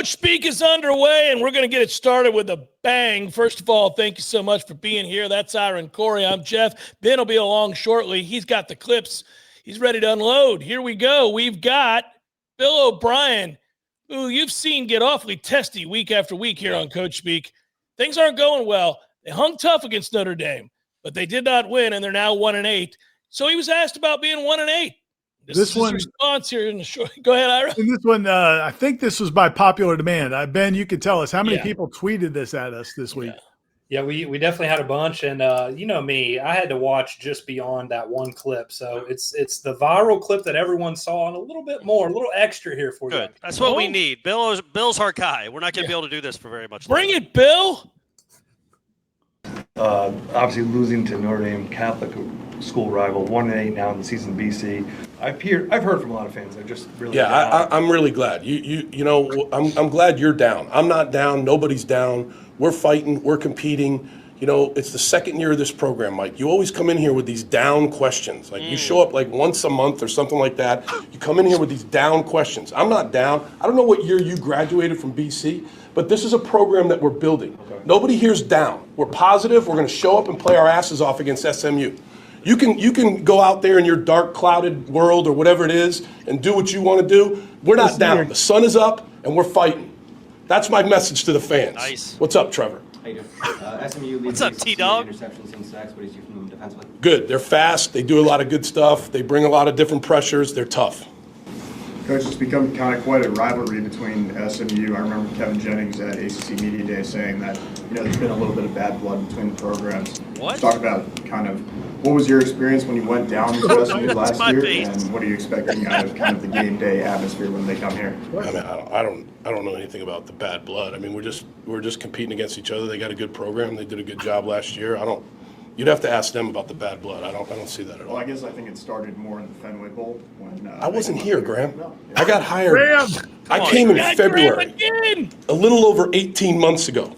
Coach Speak is underway, and we're going to get it started with a bang. First of all, thank you so much for being here. That's Ira and Corey. I'm Jeff. Ben will be along shortly. He's got the clips. He's ready to unload. Here we go. We've got Bill O'Brien, who you've seen get awfully testy week after week here on Coach Speak. Things aren't going well. They hung tough against Notre Dame, but they did not win, and they're now 1-8. So he was asked about being 1-8. This is his response here in the short. Go ahead, Ira. In this one, I think this was by popular demand. Ben, you could tell us how many people tweeted this at us this week. Yeah, we definitely had a bunch, and you know me, I had to watch just beyond that one clip. So it's the viral clip that everyone saw, and a little bit more, a little extra here for you. That's what we need. Bill's our guy. We're not going to be able to do this for very much longer. Bring it, Bill. Obviously losing to Notre Dame Catholic school rival, 1-8 now in the season BC. I've heard from a lot of fans. They're just really I'm really glad. You know, I'm glad you're down. I'm not down. Nobody's down. We're fighting. We're competing. You know, it's the second year of this program, Mike. You always come in here with these down questions. Like you show up like once a month or something like that. You come in here with these down questions. I'm not down. I don't know what year you graduated from BC, but this is a program that we're building. Okay. Nobody here's down. We're positive. We're going to show up and play our asses off against SMU. You can go out there in your dark, clouded world or whatever it is and do what you want to do. We're not down. The sun is up, and we're fighting. That's my message to the fans. Nice. What's up, Trevor? How you doing? SMU leads What's up, T-Dog? Interceptions and sacks. What do you see from them defensively? Good. They're fast. They do a lot of good stuff. They bring a lot of different pressures. They're tough. Coach, it's become kind of quite a rivalry between SMU. I remember Kevin Jennings at ACC Media Day saying that, you know, there's been a little bit of bad blood between the programs. What? Talk about kind of what was your experience when you went down to SMU last year, and what are you expecting out of kind of the game day atmosphere when they come here? I mean, I don't know anything about the bad blood. I mean, we're just competing against each other. They got a good program. They did a good job last year. You'd have to ask them about the bad blood. I don't see that at all. Well, I guess I think it started more in the Fenway Bowl when I wasn't here, Graham. No. I got hired. I came in February, a little over 18 months ago.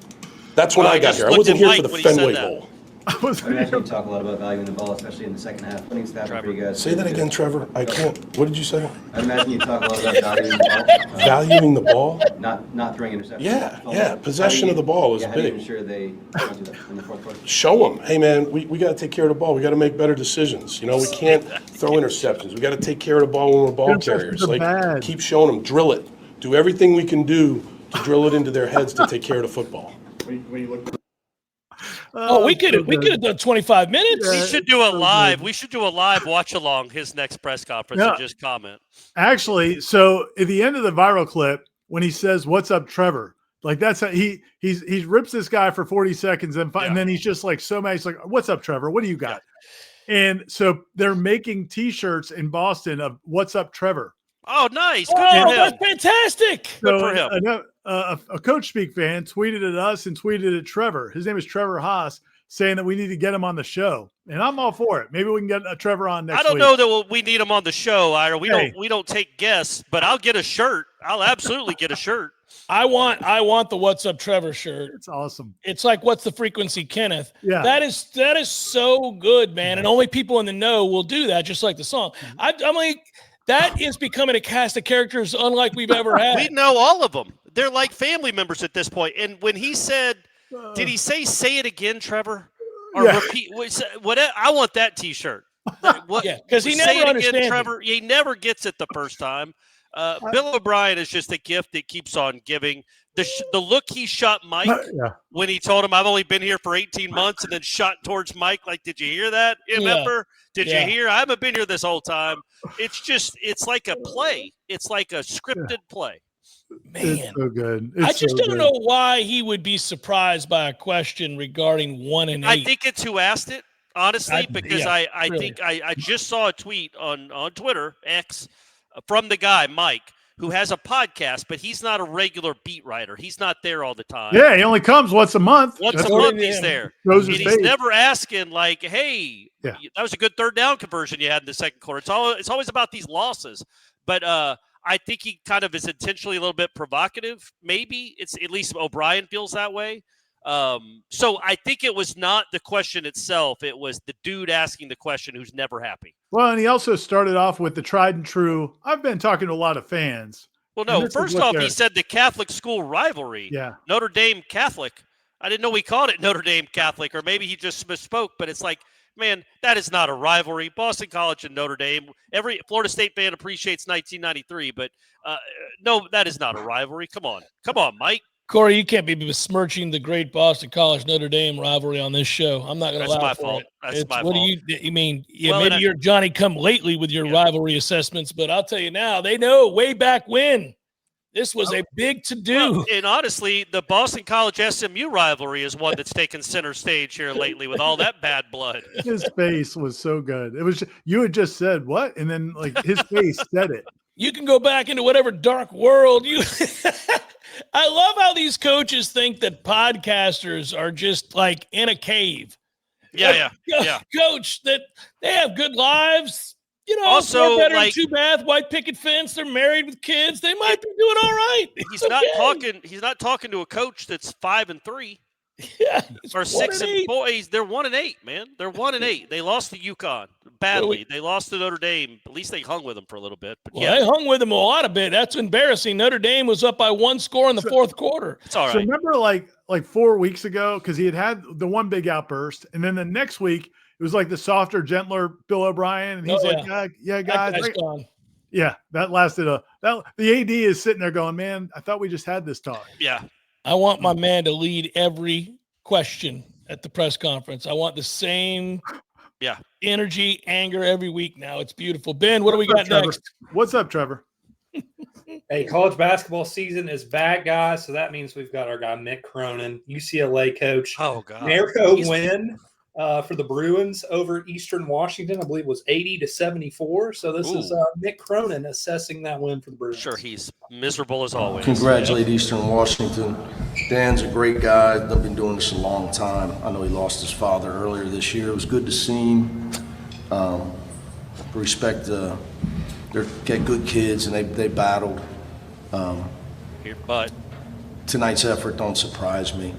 That's when I got here. I wasn't here for the Fenway Bowl. I imagine you talk a lot about valuing the ball, especially in the second half. Winning stat for you guys. Say that again, Trevor. I can't. What did you say? I imagine you talk a lot about valuing the ball. Valuing the ball? Not throwing interceptions. Yeah. Possession of the ball is big. How do you ensure they don't do that in the fourth quarter? Show them, hey man, we got to take care of the ball. We got to make better decisions. You know, we can't throw interceptions. We got to take care of the ball when we're ball carriers. Like, keep showing them, drill it, do everything we can do to drill it into their heads to take care of the football. When you look. We could have done 25 minutes. We should do a live. We should do a live watch along his next press conference and just comment. Actually, so at the end of the viral clip, when he says, "What's up, Trevor?" Like that's how he rips this guy for 40 seconds and then he's just like so mad. He's like, "What's up, Trevor? What do you got?" And so they're making T-shirts in Boston of "What's up, Trevor." Oh, nice. Good for him. That's fantastic. Good for him. A Coach Speak fan tweeted at us and tweeted at Trevor. His name is Trevor Haas, saying that we need to get him on the show, and I'm all for it. Maybe we can get Trevor on next week. I don't know that we need him on the show, Ira. We don't take guests, but I'll get a shirt. I'll absolutely get a shirt. I want the What's Up Trevor shirt. It's awesome. It's like What's the Frequency Kenneth. Yeah. That is so good, man. And only people in the know will do that, just like the song. I'm like, that is becoming a cast of characters unlike we've ever had. We know all of them. They're like family members at this point. And when he said, did he say it again, Trevor? Or repeat? What? I want that T-shirt. Because he never understands. Trevor, he never gets it the first time. Bill O'Brien is just a gift that keeps on giving. The look he shot Mike when he told him, "I've only been here for 18 months," and then shot towards Mike like, "Did you hear that? Remember? Did you hear? I haven't been here this whole time." It's like a play. It's like a scripted play. Man, it's so good. I just don't know why he would be surprised by a question regarding 1-8. I think it's who asked it, honestly, because I think I just saw a tweet on Twitter, X, from the guy, Mike, who has a podcast, but he's not a regular beat writer. He's not there all the time. Yeah, he only comes once a month. Once a month he's there. And he's never asking like, hey, that was a good third down conversion you had in the second quarter. It's always about these losses. But I think he kind of is intentionally a little bit provocative. Maybe it's at least O'Brien feels that way. So I think it was not the question itself. It was the dude asking the question who's never happy. Well, and he also started off with the tried and true. I've been talking to a lot of fans, Well, no. First off, he said the Catholic school rivalry. Yeah. Notre Dame Catholic. I didn't know we called it Notre Dame Catholic, or maybe he just misspoke. But it's like, man, that is not a rivalry. Boston College and Notre Dame. Every Florida State fan appreciates 1993, but no, that is not a rivalry. Come on, Mike. Corey, you can't be besmirching the great Boston College Notre Dame rivalry on this show. I'm not going to allow my for fault. it. That's my what fault. do you mean? Yeah, Well, maybe you're Johnny come lately with your rivalry assessments, but I'll tell you now, they know way back when this was a big to-do. Well, and honestly, the Boston College SMU rivalry is one that's taken center stage here lately with all that bad blood. His face was so good. It was you had just said what, and then like his face said it. You can go back into whatever dark world you. I love how these coaches think that podcasters are just like in a cave. Yeah. Coach, that they have good lives. You know, also better like than two bath, white picket fence. They're married with kids. They might be doing all right. He's not talking to a coach that's 5-3. Yeah, or 6-4. They're 1-8, man. They're 1-8. They lost to UConn badly. They lost to Notre Dame. At least they hung with them for a little bit. But they hung with them a lot of bit. That's embarrassing. Notre Dame was up by 1 score in the fourth quarter. It's all right. So remember, like 4 weeks ago, because he had the one big outburst, and then the next week it was like the softer, gentler Bill O'Brien, and he's yeah, guys, yeah, that lasted the AD is sitting there going, man, I thought we just had this talk. Yeah. I want my man to lead every question at the press conference. I want the same energy, anger every week now. It's beautiful. Ben, what do we got next? What's up, Trevor? Hey, college basketball season is back, guys. So that means we've got our guy, Mick Cronin, UCLA coach. Oh, God. Marico win for the Bruins over Eastern Washington. I believe it was 80-74. So this is Mick Cronin assessing that win for the Bruins. Sure, he's miserable as always. Congratulate Eastern Washington. Dan's a great guy. They've been doing this a long time. I know he lost his father earlier this year. It was good to see him. Respect they're get good kids, and they battled. But tonight's effort don't surprise me.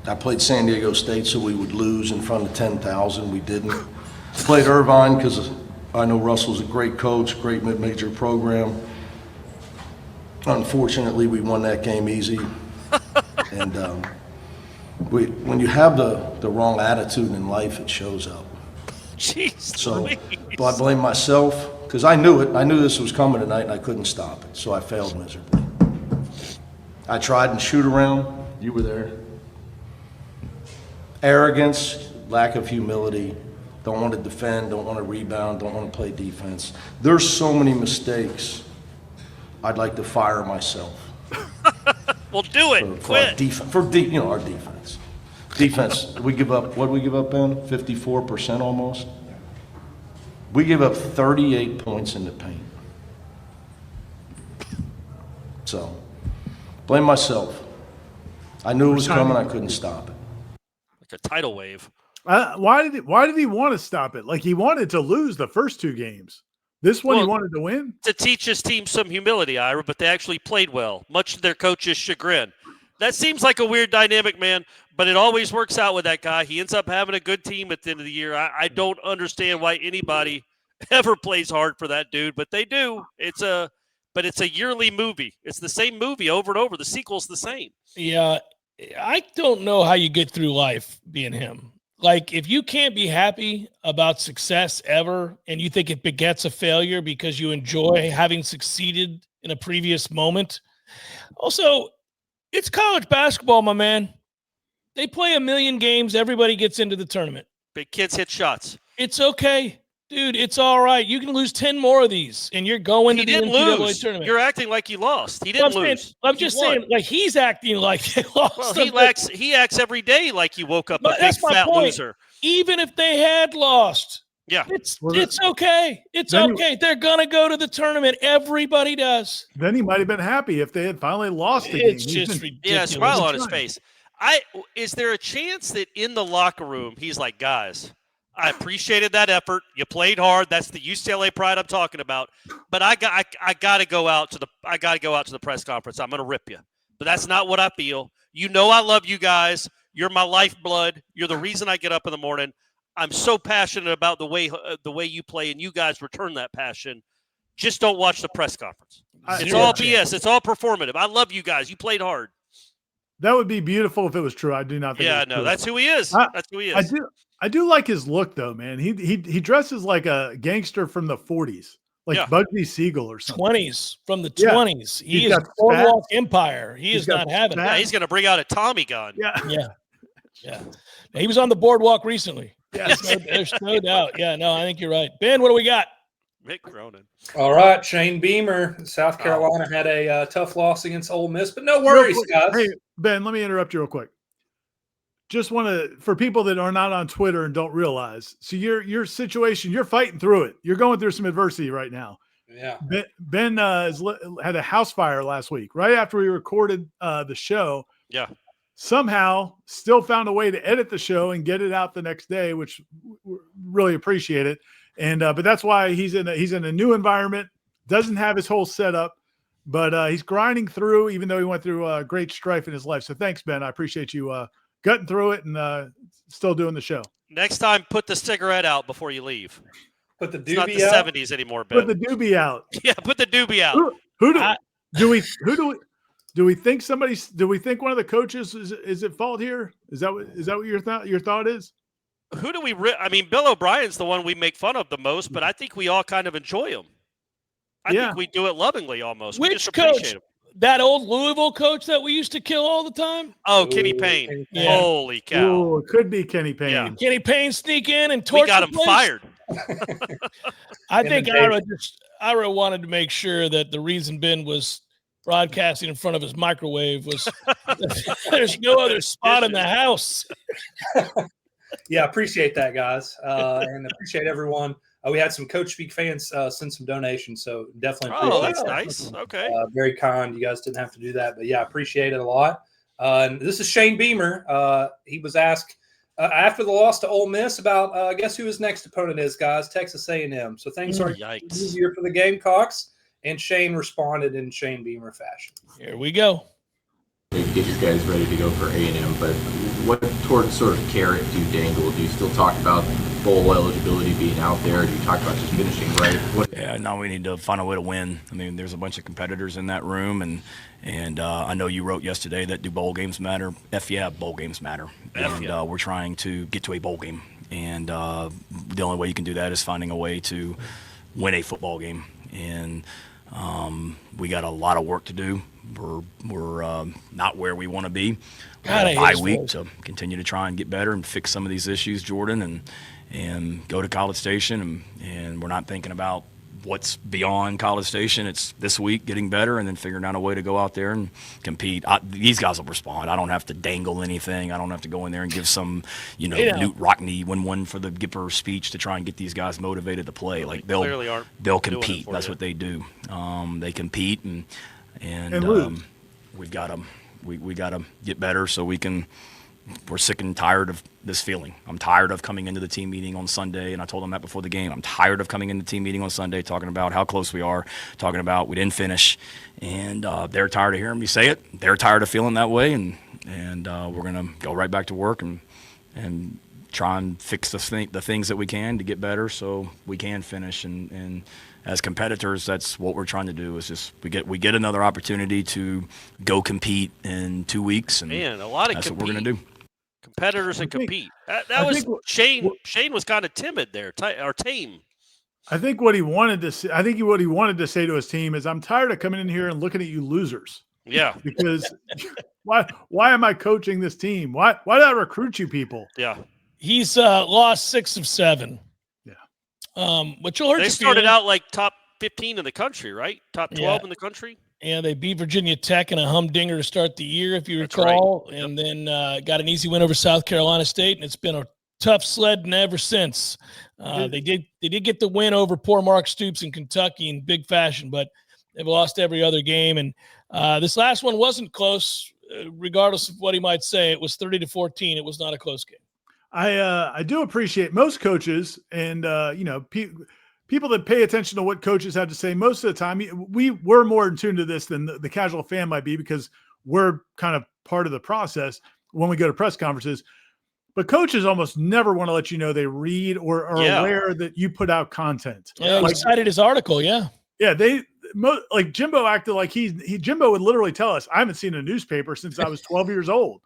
I played San Diego State so we would lose in front of 10,000. We didn't. Played Irvine because I know Russell's a great coach, great mid-major program. Unfortunately, we won that game easy. And when you have the wrong attitude in life, it shows up. Jeez. So, but I blame myself because I knew it. I knew this was coming tonight, and I couldn't stop it. So I failed miserably. I tried and shoot around. You were there. Arrogance, lack of humility, don't want to defend, don't want to rebound, don't want to play defense. There's so many mistakes. I'd like to fire myself. Well, do it. Quit. Our defense. Defense, we give up, what did we give up, Ben? 54% almost? We give up 38 points in the paint. So, blame myself. I knew it was coming, I couldn't stop it. Like a tidal wave. Why did he want to stop it? Like he wanted to lose the first two games. This one he wanted to win? To teach his team some humility, Ira, but they actually played well, much to their coach's chagrin. That seems like a weird dynamic, man, but it always works out with that guy. He ends up having a good team at the end of the year. I don't understand why anybody ever plays hard for that dude, but they do. It's a yearly movie. It's the same movie over and over. The sequel's the same. Yeah, I don't know how you get through life being him. Like, if you can't be happy about success ever and you think it begets a failure because you enjoy having succeeded in a previous moment. Also, it's college basketball, my man. They play 1 million games. Everybody gets into the tournament. Big kids hit shots. It's okay. Dude, it's all right. You can lose 10 more of these, and you're going to the NCAA tournament. You're acting like you lost. He didn't lose. I'm just saying, like, he's acting like they lost. Well, he acts every day like you woke up a big fat loser. Even if they had lost, it's okay. It's okay. They're going to go to the tournament. Everybody does. Then he might have been happy if they had finally lost the game. It's just ridiculous. Yeah, smile on his face. Is there a chance that in the locker room he's like, guys, I appreciated that effort. You played hard. That's the UCLA pride I'm talking about. But I got to go out to the press conference. I'm going to rip you. But that's not what I feel. You know I love you guys. You're my lifeblood. You're the reason I get up in the morning. I'm so passionate about the way you play, and you guys return that passion. Just don't watch the press conference. It's all BS. It's all performative. I love you guys. You played hard. That would be beautiful if it was true. I do not think. Yeah, no, that's who he is. That's who he is. I do like his look though, man. He dresses like a gangster from the 40s, like Bugsy Siegel or something. 20s from the 20s. He is Boardwalk Empire. He is not having it. Yeah, he's going to bring out a Tommy gun. Yeah. He was on the boardwalk recently. Yeah, there's no doubt. Yeah, no, I think you're right. Ben, what do we got? Mick Cronin. All right, Shane Beamer. South Carolina had a tough loss against Ole Miss, but no worries, guys. Hey, Ben, let me interrupt you real quick. Just want to, for people that are not on Twitter and don't realize, so your situation, you're fighting through it. You're going through some adversity right now. Yeah. Ben had a house fire last week, right after we recorded the show. Yeah. Somehow still found a way to edit the show and get it out the next day, which really appreciate it. And but that's why he's in a new environment, doesn't have his whole setup, but he's grinding through, even though he went through great strife in his life. So thanks, Ben. I appreciate you gutting through it and still doing the show. Next time, put the cigarette out before you leave. Put the doobie out. It's not the 70s anymore, Ben. Put the doobie out. Yeah, put the doobie out. Do we think one of the coaches is at fault here? Is that what your thought is? Who do we I mean, Bill O'Brien's the one we make fun of the most, but I think we all kind of enjoy him. I think we do it lovingly almost. Which we just appreciate coach? Him. That old Louisville coach that we used to kill all the time? Oh, Kenny Payne. Yeah. Holy cow. Ooh, it could be Kenny Payne. Yeah. Kenny Payne sneak in and torch. We got him fired. I think Ira wanted to make sure that the reason Ben was broadcasting in front of his microwave was there's no other spot in the house. Yeah, appreciate that, guys, and appreciate everyone. We had some Coach Speak fans send some donations, so definitely appreciate Oh, that's nice. Okay. Very kind. You guys didn't have to do that, but yeah, appreciate it a lot. And this is Shane Beamer. He was asked after the loss to Ole Miss about guess who his next opponent is, guys? Texas A&M. So things are easier for the Gamecocks, and Shane responded in Shane Beamer fashion. Here we go. Get you guys ready to go for A&M, but what sort of carrot do you dangle? Do you still talk about bowl eligibility being out there? Do you talk about just finishing right? Yeah, now we need to find a way to win. I mean, there's a bunch of competitors in that room, and I know you wrote yesterday that do bowl games matter? Bowl games matter. We're trying to get to a bowl game, and the only way you can do that is finding a way to win a football game. And we got a lot of work to do. We're not where we want to be. Bye week to continue to try and get better and fix some of these issues, Jordan, and go to College Station. And we're not thinking about what's beyond College Station. It's this week getting better and then figuring out a way to go out there and compete. These guys will respond. I don't have to dangle anything. I don't have to go in there and give some, Newt Rockney one for the Gipper speech to try and get these guys motivated to play. Like they'll compete. That's what they do. They compete and we've got to get better so we're sick and tired of this feeling. I'm tired of coming into the team meeting on Sunday, and I told them that before the game. I'm tired of coming into the team meeting on Sunday talking about how close we are, talking about we didn't finish, and they're tired of hearing me say it. They're tired of feeling that way, and we're going to go right back to work and try and fix the things that we can to get better so we can finish. And as competitors, that's what we're trying to do. Is just we get another opportunity to go compete in 2 weeks, and a lot of that's what we're going to do. Competitors and compete. That was Shane. Shane was kind of timid there, or tame. I think what he wanted to say. I think what he wanted to say to his team is, "I'm tired of coming in here and looking at you losers." Yeah. Because why am I coaching this team? Why did I recruit you people? Yeah. He's lost 6 of 7. Yeah. Which will hurt. They started out like top 15 in the country, right? Top 12 in the country. And they beat Virginia Tech in a humdinger to start the year, if you recall. Right. And then got an easy win over South Carolina State, and it's been a tough sled ever since. They did get the win over poor Mark Stoops in Kentucky in big fashion, but they've lost every other game. And this last one wasn't close, regardless of what he might say. It was 30-14. It was not a close game. I do appreciate most coaches and people that pay attention to what coaches have to say. Most of the time, we're more in tune to this than the casual fan might be, because we're kind of part of the process when we go to press conferences. But coaches almost never want to let you know they read or are aware that you put out content. Yeah, he cited his article, yeah. Yeah, like Jimbo acted like Jimbo would literally tell us, I haven't seen a newspaper since I was 12 years old.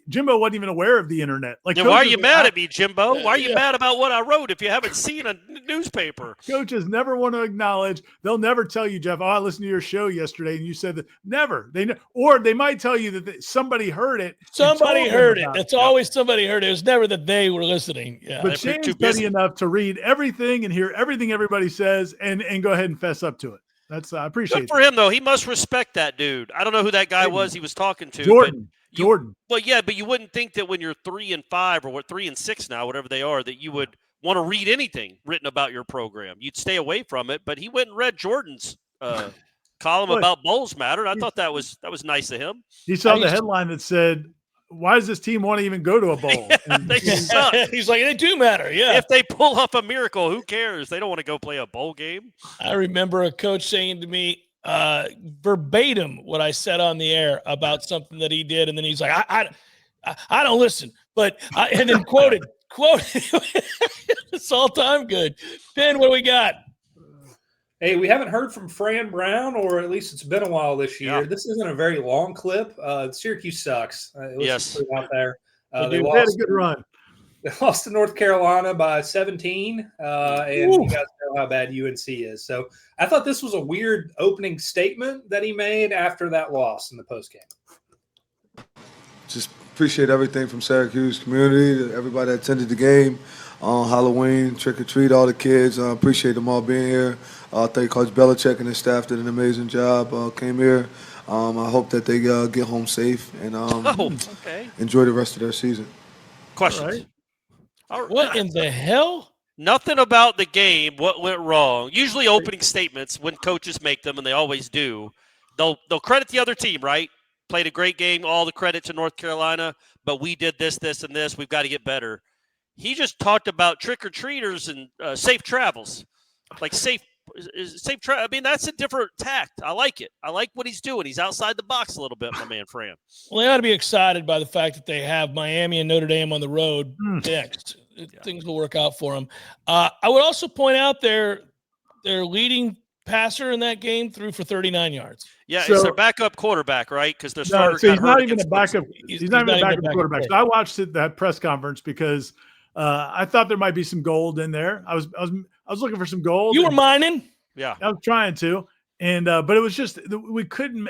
Jimbo wasn't even aware of the internet. Like, why are you mad at me, Jimbo? Why are you mad about what I wrote if you haven't seen a newspaper? Coaches never want to acknowledge. They'll never tell you, Jeff, I listened to your show yesterday and you said that. Never. Or they might tell you that somebody heard it. Somebody heard it. It's always somebody heard it. It was never that they were listening. Yeah. But Shane's busy enough to read everything and hear everything everybody says and go ahead and fess up to it. I appreciate it. Good for him, though. He must respect that dude. I don't know who that guy was he was talking to. Jordan. Well, yeah, but you wouldn't think that when you're 3-5 or 3-6 now, whatever they are, that you would want to read anything written about your program. You'd stay away from it. But he went and read Jordan's column about bowls matter. I thought that was nice of him. He saw the headline that said, why does this team want to even go to a bowl? They suck. He's like, they do matter. Yeah. If they pull off a miracle, who cares? They don't want to go play a bowl game. I remember a coach saying to me verbatim what I said on the air about something that he did. And then he's like, I don't listen, but and then quoted. It's all time good. Ben, what do we got? Hey, we haven't heard from Fran Brown, or at least it's been a while this year. Yeah. This isn't a very long clip. Syracuse sucks. Yes. Out there. They had a good run. They lost to North Carolina by 17, and you guys know how bad UNC is. So I thought this was a weird opening statement that he made after that loss in the postgame. Just appreciate everything from Syracuse community, everybody that attended the game on Halloween, trick-or-treat, all the kids. Appreciate them all being here. Thank Coach Belichick and his staff did an amazing job. Came here. I hope that they get home safe and enjoy the rest of their season. Questions? What in the hell? Nothing about the game. What went wrong? Usually, opening statements when coaches make them, and they always do. They'll credit the other team, right? Played a great game. All the credit to North Carolina, but we did this, this, and this. We've got to get better. He just talked about trick-or-treaters and safe travels, like safe travel. I mean, that's a different tact. I like it. I like what he's doing. He's outside the box a little bit, my man Fran. Well, they ought to be excited by the fact that they have Miami and Notre Dame on the road next. Things will work out for them. I would also point out their leading passer in that game threw for 39 yards. Yeah, it's their backup quarterback, right? Because their starter he's not even a backup. He's not even a backup quarterback. So I watched that press conference because I thought there might be some gold in there. I was looking for some gold. You were mining. Yeah, I was trying to, and but it was just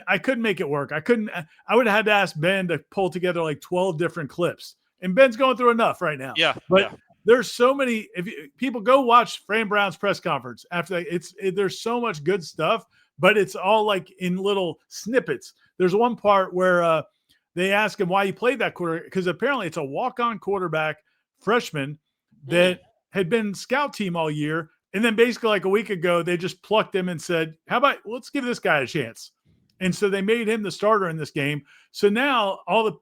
I couldn't make it work. I would have had to ask Ben to pull together like 12 different clips, and Ben's going through enough right now. Yeah, but there's so many. If people go watch Fran Brown's press conference after that, there's so much good stuff, but it's all like in little snippets. There's one part where they ask him why he played that quarter, because apparently it's a walk-on quarterback freshman that had been scout team all year. And then basically like a week ago, they just plucked him and said, how about let's give this guy a chance. And so they made him the starter in this game. So now all the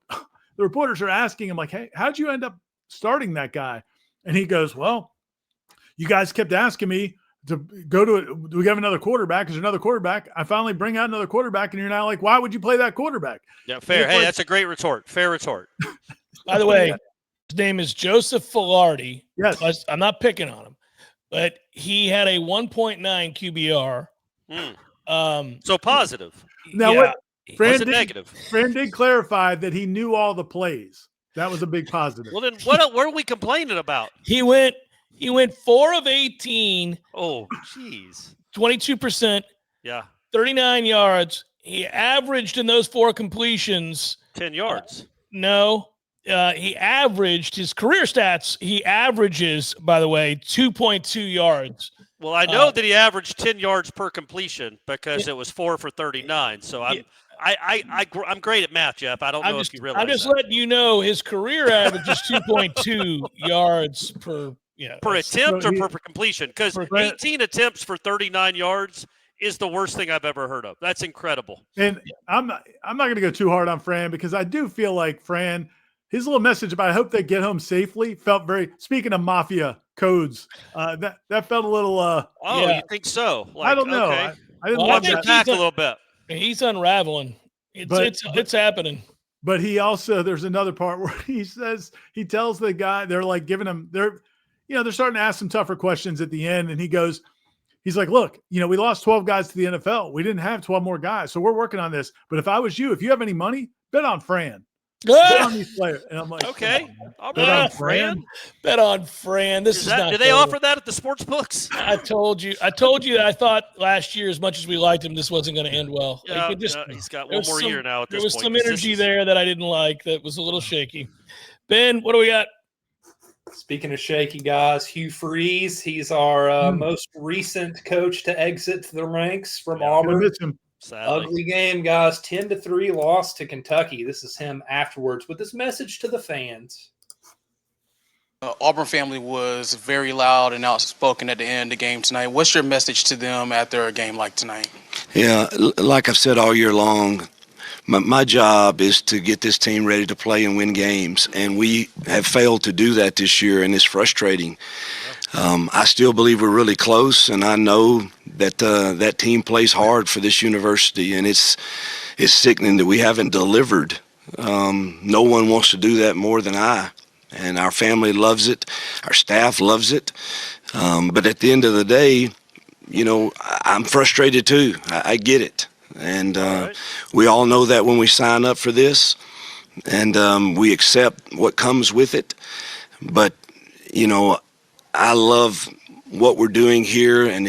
reporters are asking him like, hey, how'd you end up starting that guy? And he goes, well, you guys kept asking me to go to it. Do we have another quarterback? Is there another quarterback? I finally bring out another quarterback. And you're now like, why would you play that quarterback? Yeah, fair. Hey, that's a great retort. Fair retort. By the way, his name is Joseph Filardi. Yes. I'm not picking on him, but he had a 1.9 QBR. So positive. Now, yeah, Fran negative. Fran did clarify that he knew all the plays. That was a big positive. Well, then what are we complaining about? He went 4 of 18. Oh, jeez. 22%. Yeah. 39 yards. He averaged in those 4 completions 10 yards. No. He averaged his career stats. He averages, by the way, 2.2 yards. Well, I know that he averaged 10 yards per completion because it was 4 for 39. So I'm great at math, Jeff. I don't know if you realize. I'm just letting you know his career average is 2.2 yards per attempt or per completion, because 18 attempts for 39 yards is the worst thing I've ever heard of. That's incredible. And I'm not going to go too hard on Fran, because I do feel like Fran, his little message about I hope they get home safely felt very, speaking of mafia codes, that felt a little you think so? Like, I don't know. Okay. I didn't love that. Back a little bit. He's unraveling. It's happening. But he also, there's another part where he tells the guy, they're like giving him, they're starting to ask some tougher questions at the end, and he goes, He's like, look, we lost 12 guys to the NFL. We didn't have 12 more guys. So we're working on this. But if I was you, if you have any money, bet on Fran. Bet on these players. And I'm like, okay. Bet on Fran. Bet on Fran. This is not. Do they offer that at the sports books? I told you that I thought last year, as much as we liked him, this wasn't going to end well. Yeah, he's got one more year now. There was some energy there that I didn't like. That was a little shaky. Ben, what do we got? Speaking of shaky guys, Hugh Freeze. He's our most recent coach to exit the ranks from Auburn. Sadly. Ugly game, guys. 10-3 loss to Kentucky. This is him afterwards with this message to the fans. Auburn family was very loud and outspoken at the end of the game tonight. What's your message to them after a game like tonight? Yeah, like I've said all year long, my job is to get this team ready to play and win games, and we have failed to do that this year, and it's frustrating. I still believe we're really close, and I know that that team plays hard for this university, and it's sickening that we haven't delivered. No one wants to do that more than I, and our family loves it. Our staff loves it. But at the end of the day, I'm frustrated too. I get it. And we all know that when we sign up for this, and we accept what comes with it. But, I love what we're doing here, and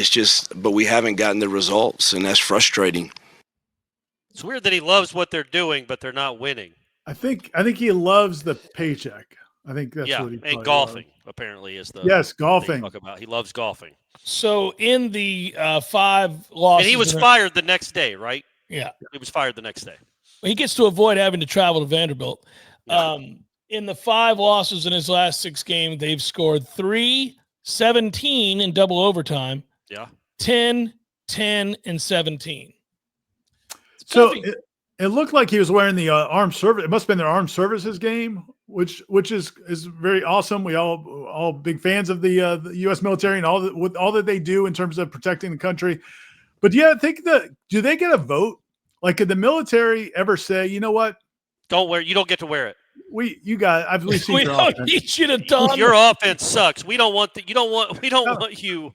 but we haven't gotten the results, and that's frustrating. It's weird that he loves what they're doing, but they're not winning. I think he loves the paycheck. I think that's what he and golfing apparently is the golfing. Talk about. He loves golfing. So in the 5 losses, and he was fired the next day, right? Yeah, he was fired the next day. Well, he gets to avoid having to travel to Vanderbilt. Yeah. In the 5 losses in his last 6 games, they've scored 3, 17 in double overtime. Yeah, 10, 10, and 17. So it looked like he was wearing the armed service. It must have been their armed services game, which is very awesome. We all big fans of the U.S. military and all that they do in terms of protecting the country. But I think do they get a vote? Like, could the military ever say, you know what? You don't get to wear it. You guys, I've seen we don't need you to don your offense sucks. We don't want we don't want you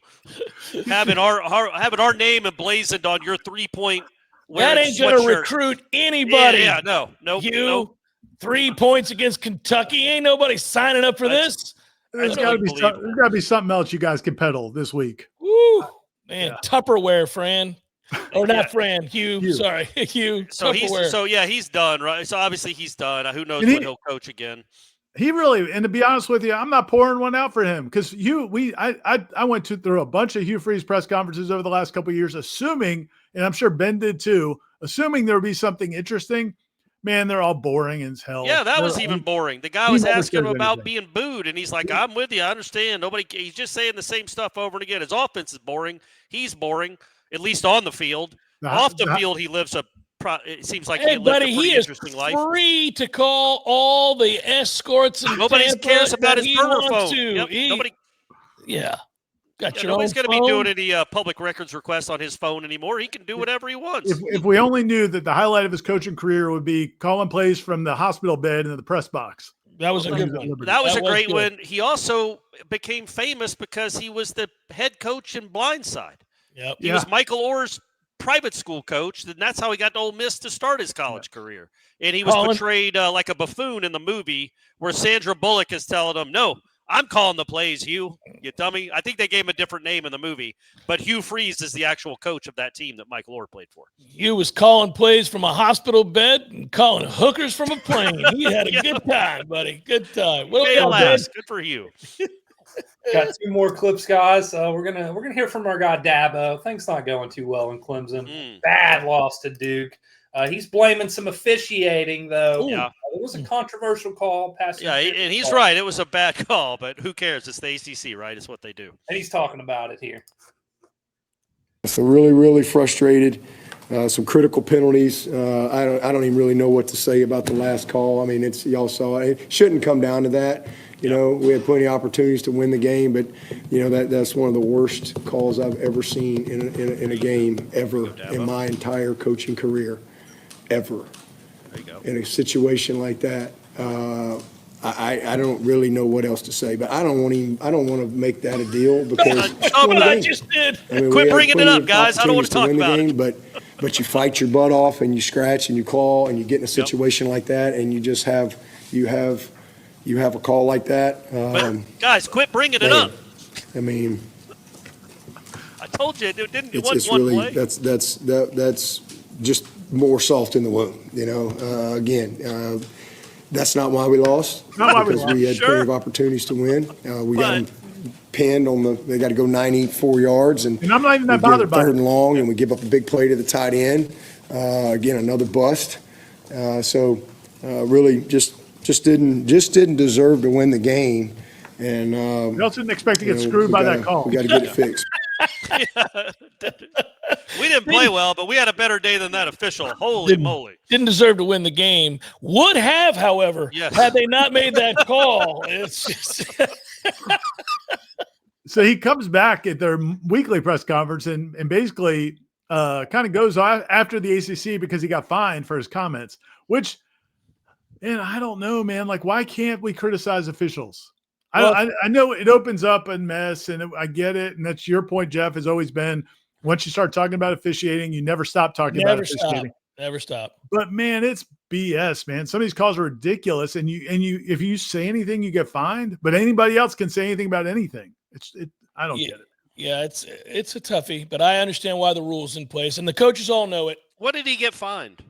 having our name emblazoned on your 3-point. That ain't going to recruit anybody. Yeah, no. 3 points against Kentucky. Ain't nobody signing up for this. There's got to be something else you guys can peddle this week. Woo, man! Yeah. Tupperware, Fran. Or not Fran, Hugh. Sorry, Hugh. So he's done, right? So obviously he's done. Who knows when he'll coach again? He really, and to be honest with you, I'm not pouring one out for him because I went through a bunch of Hugh Freeze press conferences over the last couple of years, assuming, and I'm sure Ben did too, assuming there would be something interesting. Man, they're all boring as hell. Yeah, that was even boring. The guy was asking him about being booed, and he's like, "I'm with you. I understand. He's just saying the same stuff over and again. His offense is boring. He's boring." At least on the field. Off the field, he lives it seems like he lives a pretty interesting life. He is free to call all the escorts and nobody cares about his burner phone. Yep. Nobody's going to be doing any public records requests on his phone anymore. He can do whatever he wants. If we only knew that the highlight of his coaching career would be calling plays from the hospital bed into the press box. That was a good one. That was a great one. He also became famous because he was the head coach in Blindside. Yep. He was Michael Orr's private school coach, and that's how he got to Ole Miss to start his college career. And he was portrayed like a buffoon in the movie where Sandra Bullock is telling him, "No, I'm calling the plays, Hugh, you dummy." I think they gave him a different name in the movie, but Hugh Freeze is the actual coach of that team that Michael Orr played for. Hugh was calling plays from a hospital bed and calling hookers from a plane. He had a good time, buddy. Good time. Good for Hugh. Got 2 more clips, guys. We're gonna hear from our guy Dabo. Things not going too well in Clemson. Bad loss to Duke. He's blaming some officiating, though. Yeah. It was a controversial call. And he's right. It was a bad call, but who cares? It's the ACC, right? It's what they do. And he's talking about it here. So really, really frustrated. Some critical penalties. I don't even really know what to say about the last call. I mean, y'all saw it. It shouldn't come down to that. We had plenty of opportunities to win the game, but that's one of the worst calls I've ever seen in a game ever in my entire coaching career, ever. There you go. In a situation like that, I don't really know what else to say, but I don't want to make that a deal because I just did. Quit bringing it up, guys. I don't want to talk about it. But you fight your butt off and you scratch and you claw and you get in a situation like that and you just have a call like that. Guys, quit bringing it up. I mean, I told you it didn't. It's really play. That's just more salt in the wound. Again. That's not why we lost. Because we had plenty of opportunities to win. We got them pinned they got to go 94 yards. And I'm not even that bothered by it. Third and long, and we give up a big play to the tight end. Again, another bust. Really just didn't deserve to win the game. And we also didn't expect to get screwed by that call. We got to get it fixed. We didn't play well, but we had a better day than that official. Holy moly. Didn't deserve to win the game. Would have, however, had they not made that call. It's just So he comes back at their weekly press conference and basically kind of goes after the ACC because he got fined for his comments, which, and I don't know, man, like, why can't we criticize officials? I know it opens up a mess, and I get it, and that's your point, Jeff, has always been once you start talking about officiating, you never stop talking about officiating. Never stop. But man, it's BS, man. Some of these calls are ridiculous, and you if you say anything, you get fined. But anybody else can say anything about anything. I don't get it. Yeah, it's a toughie, but I understand why the rule's in place, and the coaches all know it. What did he get fined?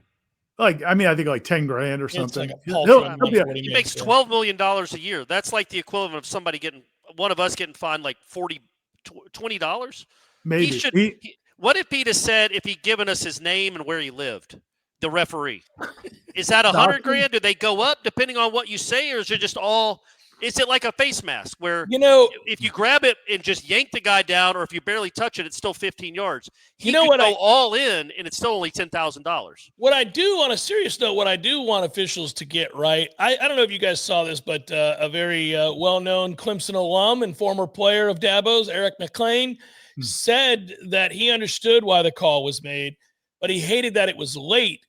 I think like 10 grand or something. He makes $12 million a year. That's like the equivalent of one of us getting fined like $20. Maybe. What if he'd have said if he'd given us his name and where he lived, the referee? Is that $100 grand? Do they go up depending on what you say, or is it just all? Is it like a face mask where if you grab it and just yank the guy down, or if you barely touch it, it's still 15 yards? He could go all in, and it's still only $10,000. What I do, on a serious note, what I do want officials to get right, I don't know if you guys saw this, but a very well-known Clemson alum and former player of Dabo's, Eric McLean, said that he understood why the call was made, but he hated that it was late.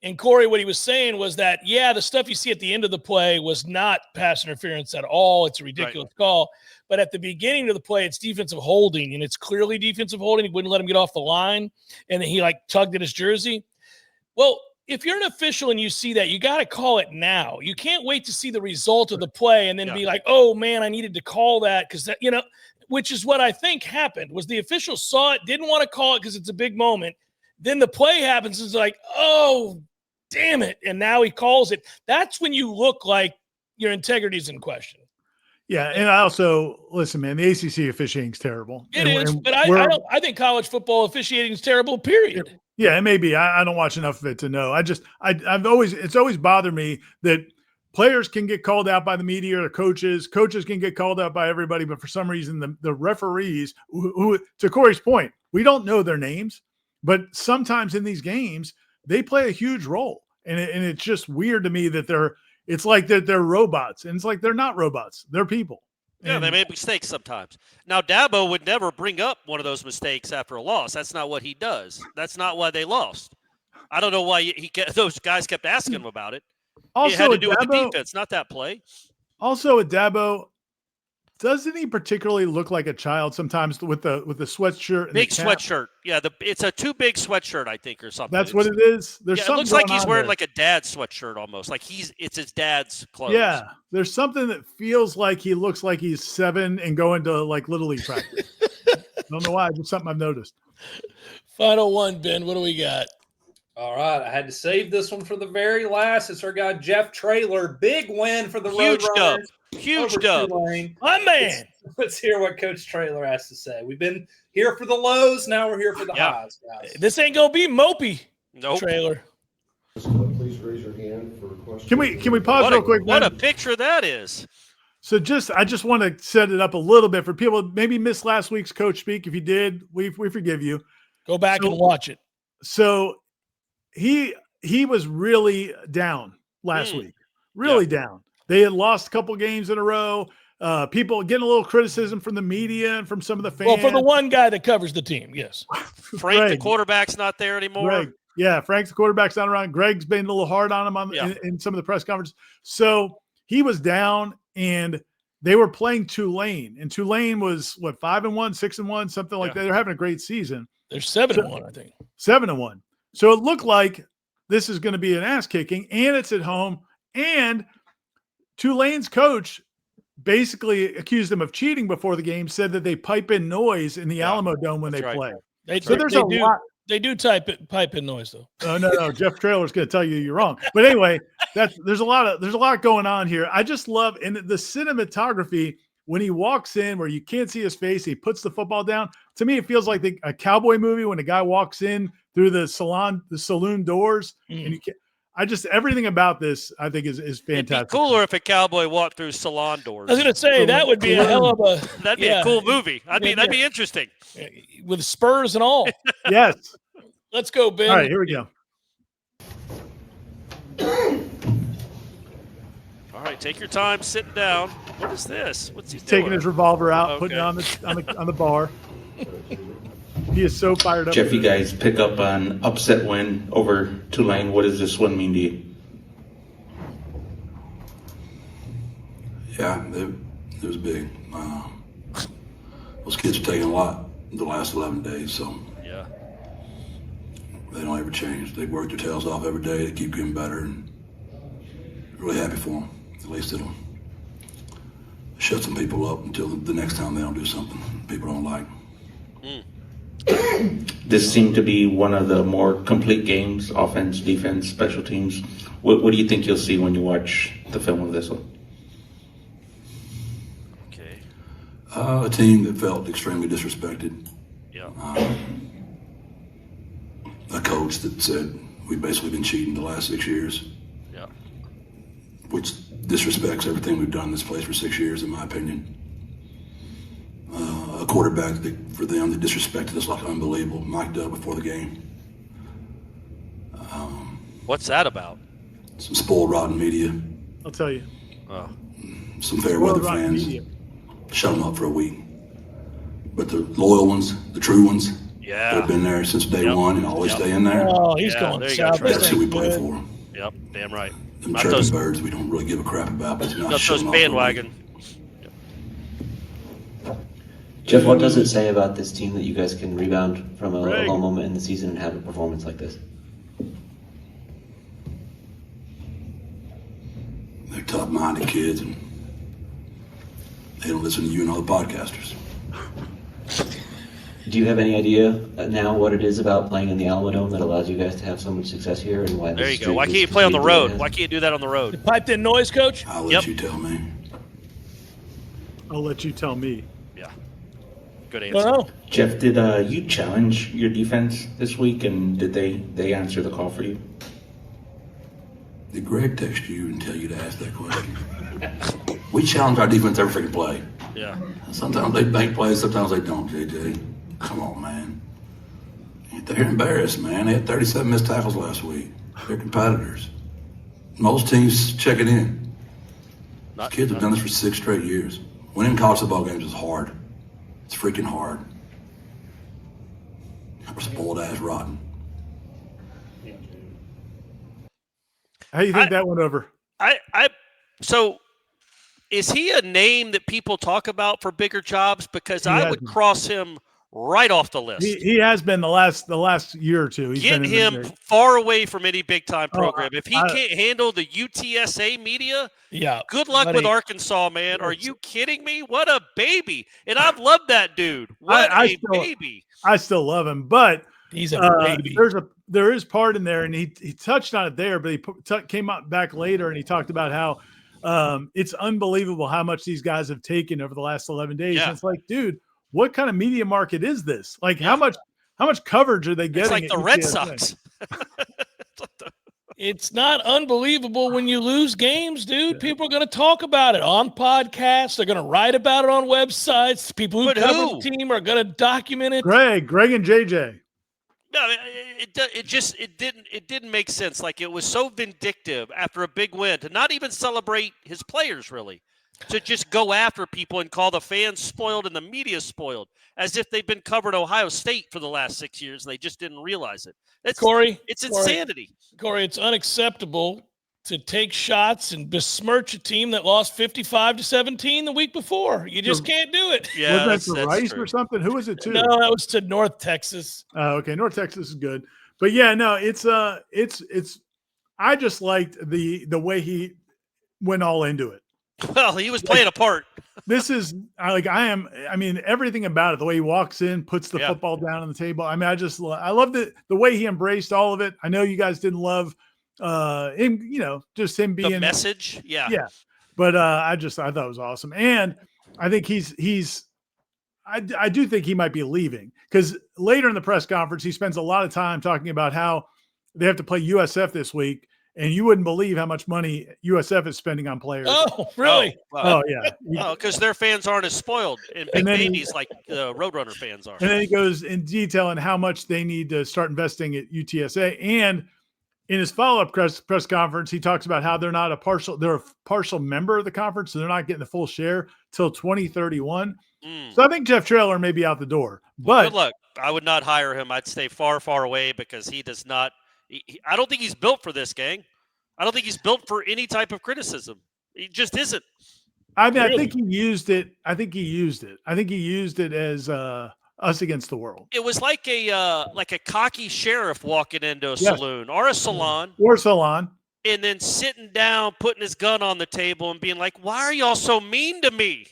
And Corey, what he was saying was that, the stuff you see at the end of the play was not pass interference at all. It's a ridiculous call. But at the beginning of the play, it's defensive holding, and it's clearly defensive holding. He wouldn't let him get off the line, and then he tugged at his jersey. Well, if you're an official and you see that, you got to call it now. You can't wait to see the result of the play and then be like, oh, man, I needed to call that because, which is what I think happened, was the official saw it, didn't want to call it because it's a big moment. Then the play happens. It's like, oh, damn it. And now he calls it. That's when you look like your integrity is in question. Yeah. And I also, listen, man, the ACC officiating is terrible. It is, but I think college football officiating is terrible, period. Yeah, it may be. I don't watch enough of it to know. It's always bothered me that players can get called out by the media or coaches can get called out by everybody. But for some reason, the referees who, to Corey's point, we don't know their names. But sometimes in these games, they play a huge role. And it's just weird to me that it's like they're robots. And it's like they're not robots. They're people. Yeah, they make mistakes sometimes. Now, Dabo would never bring up one of those mistakes after a loss. That's not what he does. That's not why they lost. I don't know why those guys kept asking him about it. Also, it had to do with the defense, not that play. Also, at Dabo, doesn't he particularly look like a child sometimes with the sweatshirt? And big the cap? Sweatshirt. Yeah, it's a too big sweatshirt, I think, or something. That's what it is. It looks like he's wearing like a dad's sweatshirt almost. Like it's his dad's clothes. Yeah, there's something that feels like he looks like he's 7 and going to like Little League practice. I don't know why. It's something I've noticed. Final one, Ben. What do we got? All right, I had to save this one for the very last. It's our guy Jeff Traylor. Big win for the Roadrunners. Huge dub. My man. Let's hear what Coach Traylor has to say. We've been here for the lows. Now we're here for the highs, guys. This ain't going to be mopey. Nope. Trailer. Please raise your hand for questions. Can we pause real quick? What a picture that is. So I just want to set it up a little bit for people who maybe missed last week's coach speak. If you did, we forgive you. Go back and watch it. So he was really down last week. Really down. They had lost a couple games in a row. People getting a little criticism from the media and from some of the fans. Well, for the one guy that covers the team, yes. Frank, the quarterback's not there anymore. Greg. Yeah, Frank's the quarterback's not around. Greg's been a little hard on him in some of the press conferences. So he was down and they were playing Tulane, and Tulane was what 5-1, 6-1, something like that. They're having a great season. They're 7-1, I think. 7-1. So it looked like this is going to be an ass kicking, and it's at home. And Tulane's coach basically accused them of cheating before the game, said that they pipe in noise in the Alamo Dome when they play. So there's a lot. They do pipe in noise though. Oh no, Jeff Traylor's going to tell you you're wrong. But anyway, there's a lot going on here. I just love and the cinematography when he walks in, where you can't see his face, he puts the football down. To me, it feels like a cowboy movie when a guy walks in through the saloon doors, and you can't. Everything about this, I think, is fantastic. It'd be cooler if a cowboy walked through salon doors. I was going to say that would be a hell of a. That'd be a cool movie. That'd be interesting. With spurs and all. Yes. Let's go, Ben. All right, here we go. All right, take your time sitting down. What is this? What's he taking doing? his revolver out, putting it on the bar. He is so fired up. Jeff, you guys pick up an upset win over Tulane. What does this one mean to you? Yeah, it was big. Those kids are taking a lot the last 11 days, so yeah, they don't ever change. They work their tails off every day to keep getting better, and really happy for them. At least it'll shut some people up until the next time they don't do something people don't like. This seemed to be one of the more complete games, offense, defense, special teams. What do you think you'll see when you watch the film of this one? Okay. A team that felt extremely disrespected. Yeah. A coach that said we've basically been cheating the last 6 years. Yeah. Which disrespects everything we've done in this place for 6 years, in my opinion. A quarterback for them that disrespected us like unbelievable, mic'd up before the game. What's that about? Some spoiled, rotten media. I'll tell you. Oh. Some fair weather fans. Shut them up for a week. But the loyal ones, the true ones, that have been there since day one and always stay in there. Oh, he's going south. That's who we play for. Yep, damn right. Them chirping birds we don't really give a crap about. But it's not those bandwagon. Jeff, what does it say about this team that you guys can rebound from a low moment in the season and have a performance like this? They're tough-minded kids, and they don't listen to you and other podcasters. Do you have any idea now what it is about playing in the Alamo Dome that allows you guys to have so much success here, and why? There you go. Why can't you play on the road? Why can't you do that on the road? Piped in noise, coach? I'll let you tell me. I'll let you tell me. Yeah. Good answer. Jeff, did you challenge your defense this week, and did they answer the call for you? Did Greg text you and tell you to ask that question? We challenge our defense every freaking play. Yeah. Sometimes they make plays, sometimes they don't, JJ. Come on, man. They're embarrassed, man. They had 37 missed tackles last week. They're competitors. Most teams check it in. These kids have done this for 6 straight years. Winning college football games is hard. It's freaking hard. We're spoiled ass rotten. How do you think that went over? So is he a name that people talk about for bigger jobs? Because I would cross him right off the list. He has been the last year or two. Get him far away from any big time program. If he can't handle the UTSA media, good luck with Arkansas, man. Are you kidding me? What a baby! And I've loved that dude. What a baby! I still love him, but he's a baby. There is part in there, and he touched on it there, but he came out back later and he talked about how it's unbelievable how much these guys have taken over the last 11 days. Yeah. And it's like, dude, what kind of media market is this? Like, how much coverage are they getting? It's like the Red Sox. It's not unbelievable when you lose games, dude. People are going to talk about it on podcasts. They're going to write about it on websites. People who cover the team are going to document it. Greg and JJ. No, it didn't make sense. Like, it was so vindictive after a big win to not even celebrate his players, really, to just go after people and call the fans spoiled and the media spoiled, as if they've been covering Ohio State for the last 6 years and they just didn't realize it. It's insanity. Corey, it's unacceptable to take shots and besmirch a team that lost 55-17 the week before. You just can't do it. Yeah, was that to Rice or something? Who was it to? No, that was to North Texas. Oh, okay. North Texas is good. But yeah, no, it's I just liked the way he went all into it. Well, he was playing a part. This is I mean, everything about it, the way he walks in, puts the football down on the table. I mean, I loved it, the way he embraced all of it. I know you guys didn't love him, just him being the message. Yeah. Yeah. But I thought it was awesome. And I think I do think he might be leaving, because later in the press conference, he spends a lot of time talking about how they have to play USF this week. And you wouldn't believe how much money USF is spending on players. Oh, really? Oh, yeah. Because their fans aren't as spoiled and big babies like the Roadrunner fans are. And then he goes in detail on how much they need to start investing at UTSA. And in his follow-up press conference, he talks about how they're a partial member of the conference, so they're not getting the full share till 2031. So I think Jeff Traylor may be out the door. But good luck. I would not hire him. I'd stay far, far away, because he does not. I don't think he's built for this, gang. I don't think he's built for any type of criticism. He just isn't. I mean, really? I think he used it. I think he used it as us against the world. It was like a cocky sheriff walking into a saloon or a salon. And then sitting down, putting his gun on the table and being like, why are y'all so mean to me?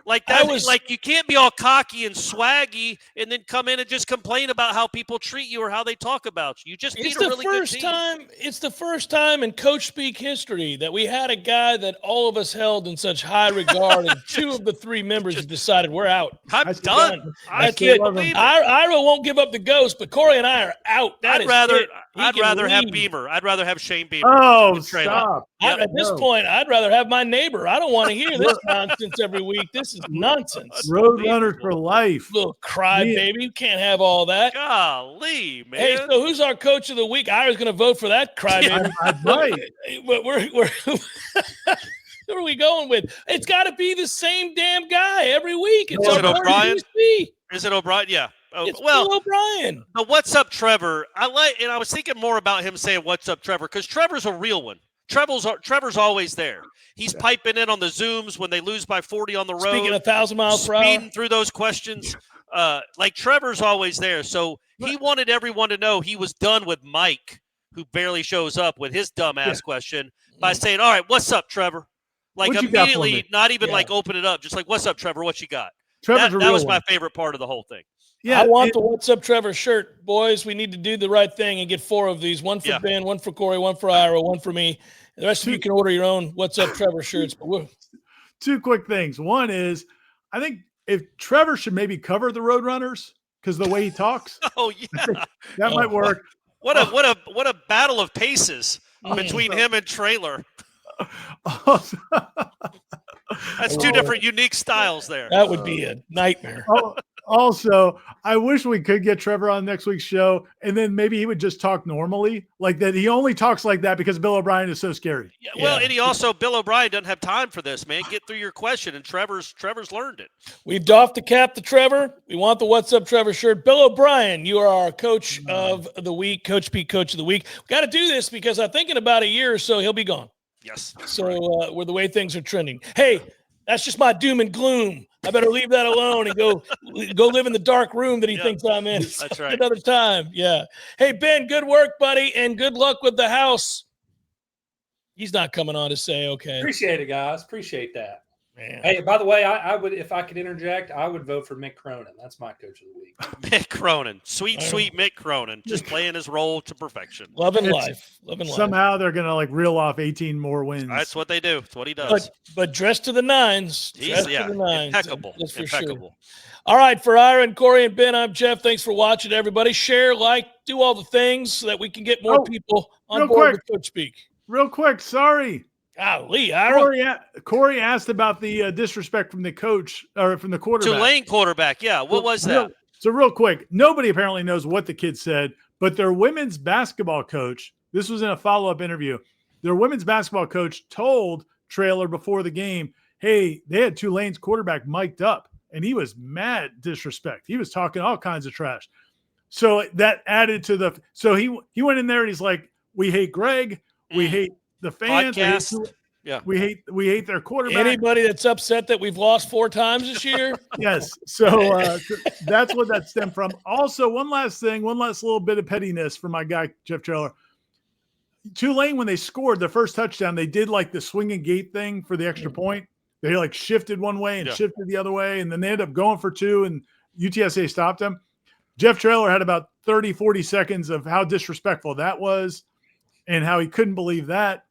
Like that was like, you can't be all cocky and swaggy and then come in and just complain about how people treat you or how they talk about you. You just beat a really good team. It's the first time in Coach Speak history that we had a guy that all of us held in such high regard, and two of the three members have decided we're out. I'm done. That's it. Ira won't give up the ghost, but Corey and I are out. I'd rather have Beamer. I'd rather have Shane Beamer. Oh, stop. At this point, I'd rather have my neighbor. I don't want to hear this nonsense every week. This is nonsense. Roadrunner for life. Little crybaby. You can't have all that. Golly, man. Hey, so who's our coach of the week? Ira's going to vote for that crybaby. Right. But who are we going with? It's got to be the same damn guy every week. Is it O'Brien? Is it O'Brien? Yeah. Oh, it's Bill O'Brien. The What's Up Trevor, and I was thinking more about him saying What's Up Trevor, because Trevor's a real one. Trevor's always there. He's piping in on the Zooms when they lose by 40 on the road. Speaking 1,000 miles per hour. Speeding through those questions. Like Trevor's always there. So he wanted everyone to know he was done with Mike, who barely shows up with his dumbass question, by saying, all right, what's up, Trevor? Like immediately, not even like open it up, just like, what's up, Trevor? What you got? That was my favorite part of the whole thing. Yeah, I want the What's Up Trevor shirt. Boys, we need to do the right thing and get 4 of these. One for Ben, one for Corey, one for Ira, one for me. The rest of you can order your own What's Up Trevor shirts. But 2 quick things. One is, I think if Trevor should maybe cover the Roadrunners because the way he talks. Oh, yeah. That might work. What a battle of paces between him and Traylor. That's 2 different unique styles there. That would be a nightmare. Also, I wish we could get Trevor on next week's show, and then maybe he would just talk normally, like that. He only talks like that because Bill O'Brien is so scary. Yeah, well, and Bill O'Brien doesn't have time for this, man. Get through your question, and Trevor's learned it. We've doffed the cap to Trevor. We want the What's Up Trevor shirt. Bill O'Brien, you are our coach of the week, Coach Pete Coach of the Week. We got to do this because I think in about a year or so he'll be gone. Yes. So with the way things are trending. Hey, that's just my doom and gloom. I better leave that alone and go live in the dark room that he thinks I'm in. That's right. Another time. Yeah. Hey, Ben, good work, buddy, and good luck with the house. He's not coming on to say okay. Appreciate it, guys. Appreciate that. Man. Hey, by the way, I would, if I could interject, I would vote for Mick Cronin. That's my coach of the week. Mick Cronin. Sweet Mick Cronin. Just playing his role to perfection. Loving life. Somehow they're going to reel off 18 more wins. That's what they do. That's what he does. But dressed to the nines. Impeccable. That's for impeccable. Sure. All right, for Ira and Corey and Ben, I'm Jeff. Thanks for watching, everybody. Share, like, do all the things so that we can get more people on board with Coach Speak. Real quick, sorry. Golly, Ira. Corey asked about the disrespect from the coach or from the quarterback. Tulane quarterback, yeah. What was that? So real quick, nobody apparently knows what the kid said, but their women's basketball coach, this was in a follow-up interview, their women's basketball coach told Traylor before the game, hey, they had Tulane's quarterback mic'd up, and he was mad disrespect. He was talking all kinds of trash. So that added to so he went in there and he's like, we hate Greg, we hate the fans. Podcast. Yeah. We hate their quarterback. Anybody that's upset that we've lost 4 times this year? Yes. So that's what that stemmed from. Also, one last little bit of pettiness for my guy, Jeff Traylor. Tulane, when they scored the first touchdown, they did like the swinging gate thing for the extra point. They like shifted one way and shifted the other way, and then they ended up going for 2, and UTSA stopped them. Jeff Traylor had about 30, 40 seconds of how disrespectful that was and how he couldn't believe that.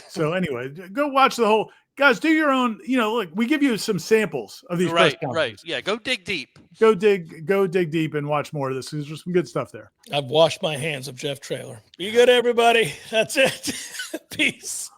So anyway, go watch the whole – guys, do your own – look, we give you some samples of these press conferences. Right. Yeah, go dig deep. Go dig deep and watch more of this. There's some good stuff there. I've washed my hands of Jeff Traylor. Be good, everybody. That's it. Peace.